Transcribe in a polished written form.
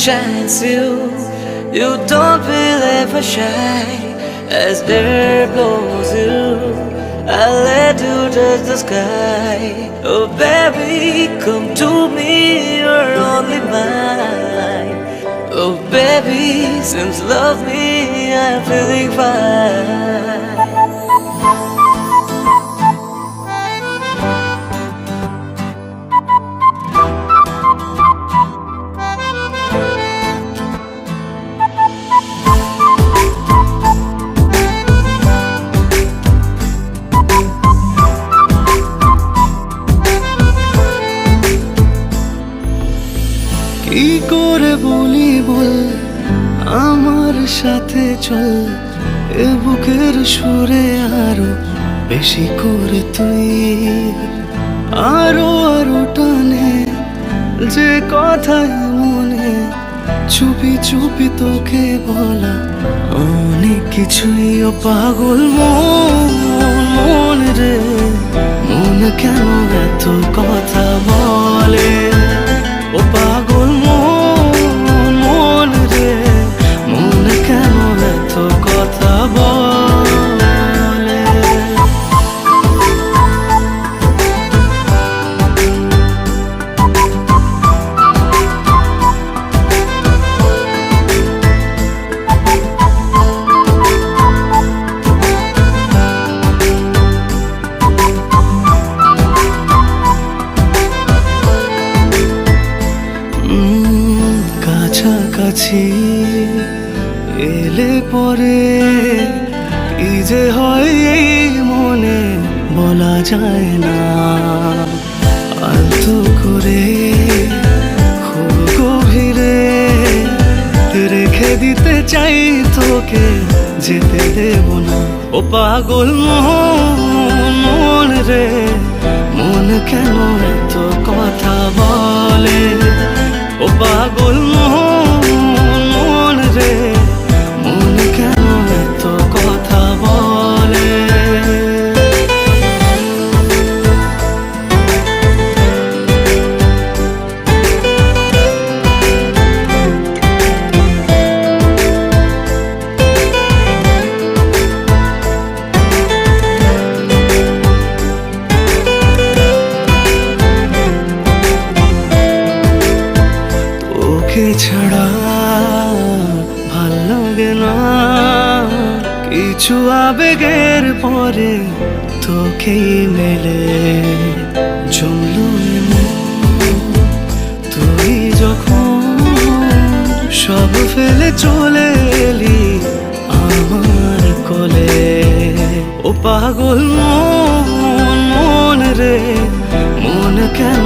shines you. You don't feel ever shy as air blows you. I'll let you touch the sky. Oh baby, come to me, you're only mine. Oh baby, since love me, I'm feeling fine. কি করে বলি বল আমার সাথে চল, এ বুকের সুরে আরো বেশি করে তুই, আরো আরো টানে যে কথায় মনে, চুপি চুপি তোকে বলা অনেক কিছুই। ও পাগল মন রে, মন কেন এত কথা বলে? ও পাগল মন রে, মন কেন এত কথা বলে? কাছাকাছি এলে পরে কি যে হয় এই মনে বলা যায় না। আলতো করে খুব গভীরে রেখে দিতে চাই তোকে, যেতে দেব না। ও পাগল মন রে, মন কেন এত কথা বলে? ও পাগল মন রে, মন কেন এত কথা বলে? তোকে ছাড়া ভাল লাগে না কিছু, আবেগের পরে তোকেই মেলে জমলো তুই যখন সব ফেলে চলে এলি আমার কোলে। ও পাগল মন রে, মন কেন